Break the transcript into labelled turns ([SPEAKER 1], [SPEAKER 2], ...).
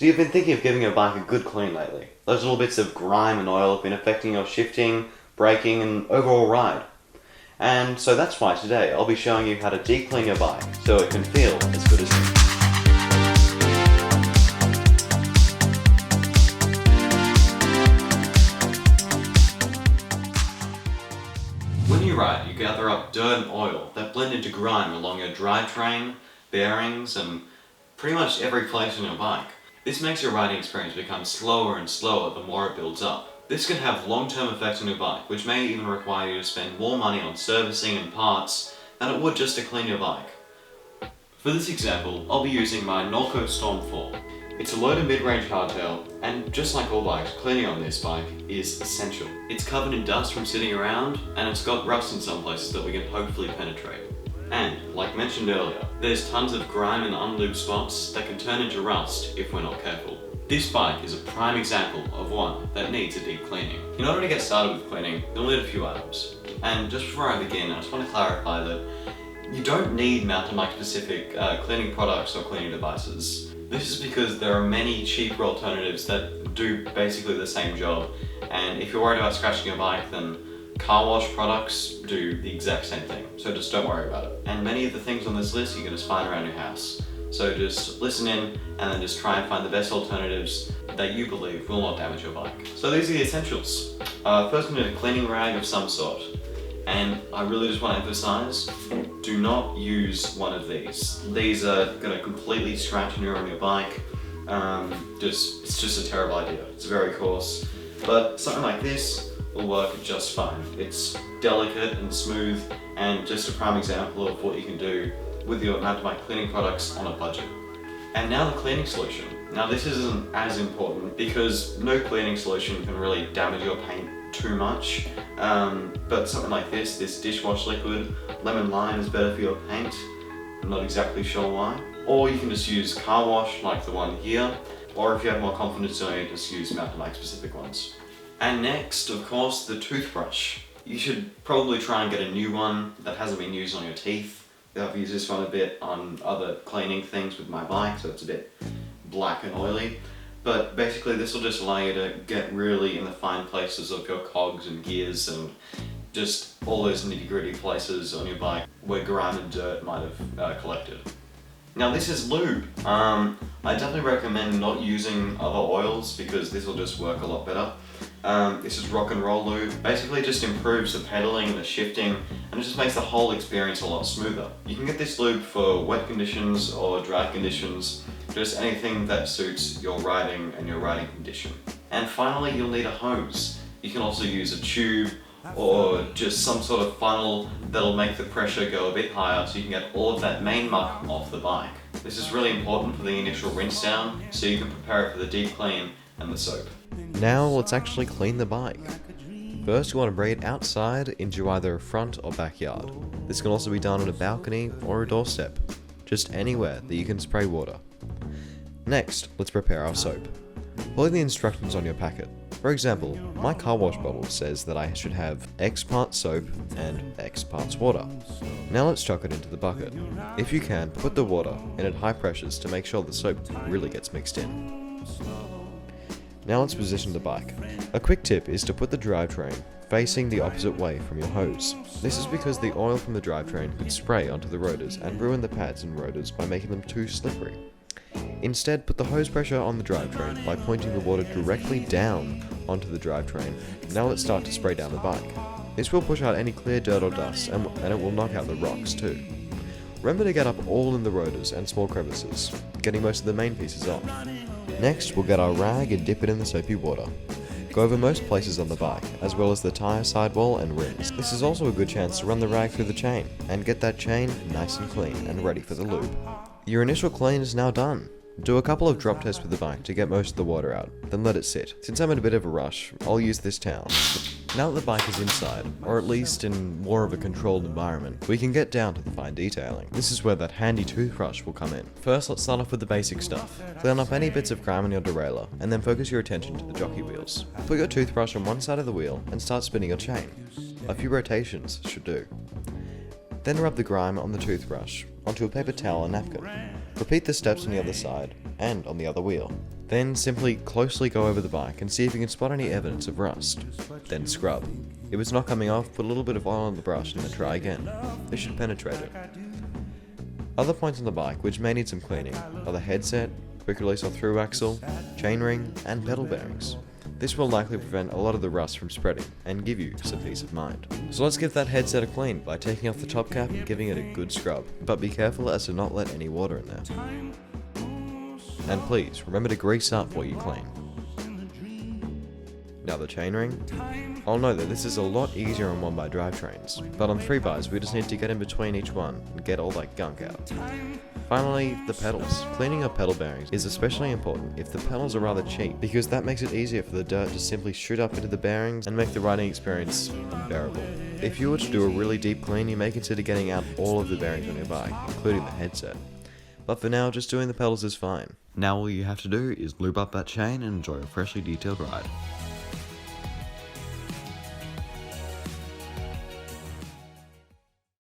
[SPEAKER 1] So you've been thinking of giving your bike a good clean lately. Those little bits of grime and oil have been affecting your shifting, braking and overall ride. And so that's why today I'll be showing you how to deep clean your bike so it can feel as good as new. When you ride, you gather up dirt and oil that blend into grime along your drivetrain, bearings, and pretty much every place on your bike. This makes your riding experience become slower and slower the more it builds up. This can have long-term effects on your bike, which may even require you to spend more money on servicing and parts than it would just to clean your bike. For this example, I'll be using my Norco Storm 4. It's a low to mid-range hardtail, and just like all bikes, cleaning on this bike is essential. It's covered in dust from sitting around, and it's got rust in some places that we can hopefully penetrate. And, like mentioned earlier, there's tons of grime and unlubed spots that can turn into rust if we're not careful. This bike is a prime example of one that needs a deep cleaning. In order to get started with cleaning, you'll need a few items. And just before I begin, I just want to clarify that you don't need mountain bike specific cleaning products or cleaning devices. This is because there are many cheaper alternatives that do basically the same job, and if you're worried about scratching your bike, then car wash products do the exact same thing, so just don't worry about it. And many of the things on this list you can just find around your house. So just listen in and then just try and find the best alternatives that you believe will not damage your bike. So these are the essentials. First we need a cleaning rag of some sort. And I really just want to emphasize, do not use one of these. These are going to completely scratch and ruin your bike. It's just a terrible idea. It's very coarse. But something like this will work just fine. It's delicate and smooth, and just a prime example of what you can do with your mountain bike cleaning products on a budget. And now the cleaning solution. Now this isn't as important because no cleaning solution can really damage your paint too much, but something like this dishwash liquid, lemon lime is better for your paint. I'm not exactly sure why. Or you can just use car wash like the one here, or if you have more confidence in it, just use mountain bike specific ones. And next, of course, the toothbrush. You should probably try and get a new one that hasn't been used on your teeth. I've used this one a bit on other cleaning things with my bike, so it's a bit black and oily. But basically this will just allow you to get really in the fine places of your cogs and gears and just all those nitty-gritty places on your bike where grime and dirt might have collected. Now this is lube. I definitely recommend not using other oils because this will just work a lot better. This is rock and roll lube. Basically it just improves the pedaling and the shifting, and it just makes the whole experience a lot smoother. You can get this lube for wet conditions or dry conditions, just anything that suits your riding and your riding condition. And finally you'll need a hose. You can also use a tube or just some sort of funnel that'll make the pressure go a bit higher so you can get all of that main muck off the bike. This is really important for the initial rinse down so you can prepare it for the deep clean and the soap.
[SPEAKER 2] Now let's actually clean the bike. First you want to bring it outside into either a front or backyard. This can also be done on a balcony or a doorstep, just anywhere that you can spray water. Next, let's prepare our soap. Follow the instructions on your packet. For example, my car wash bottle says that I should have X parts soap and X parts water. Now let's chuck it into the bucket. If you can, put the water in at high pressures to make sure the soap really gets mixed in. Now let's position the bike. A quick tip is to put the drivetrain facing the opposite way from your hose. This is because the oil from the drivetrain could spray onto the rotors and ruin the pads and rotors by making them too slippery. Instead, put the hose pressure on the drivetrain by pointing the water directly down onto the drivetrain. Now let's start to spray down the bike. This will push out any clear dirt or dust, and it will knock out the rocks too. Remember to get up all in the rotors and small crevices, getting most of the main pieces off. Next, we'll get our rag and dip it in the soapy water. Go over most places on the bike, as well as the tyre sidewall and rims. This is also a good chance to run the rag through the chain, and get that chain nice and clean and ready for the lube. Your initial clean is now done. Do a couple of drop tests with the bike to get most of the water out, then let it sit. Since I'm in a bit of a rush, I'll use this towel. Now that the bike is inside, or at least in more of a controlled environment, we can get down to the fine detailing. This is where that handy toothbrush will come in. First, let's start off with the basic stuff. Clean up any bits of grime on your derailleur, and then focus your attention to the jockey wheels. Put your toothbrush on one side of the wheel and start spinning your chain. A few rotations should do. Then rub the grime on the toothbrush onto a paper towel or napkin. Repeat the steps on the other side and on the other wheel. Then simply closely go over the bike and see if you can spot any evidence of rust. Then scrub. If it's not coming off, put a little bit of oil on the brush and then try again. This should penetrate it. Other points on the bike which may need some cleaning are the headset, quick release or through axle, chainring, and pedal bearings. This will likely prevent a lot of the rust from spreading and give you some peace of mind. So let's give that headset a clean by taking off the top cap and giving it a good scrub, but be careful as to not let any water in there. And please, remember to grease up what you clean. Now the chainring. I'll note that this is a lot easier on 1x drivetrains, but on 3xs we just need to get in between each one and get all that gunk out. Finally, the pedals. Cleaning your pedal bearings is especially important if the pedals are rather cheap, because that makes it easier for the dirt to simply shoot up into the bearings and make the riding experience unbearable. If you were to do a really deep clean, you may consider getting out all of the bearings on your bike, including the headset. But for now, just doing the pedals is fine. Now all you have to do is lube up that chain and enjoy a freshly detailed ride.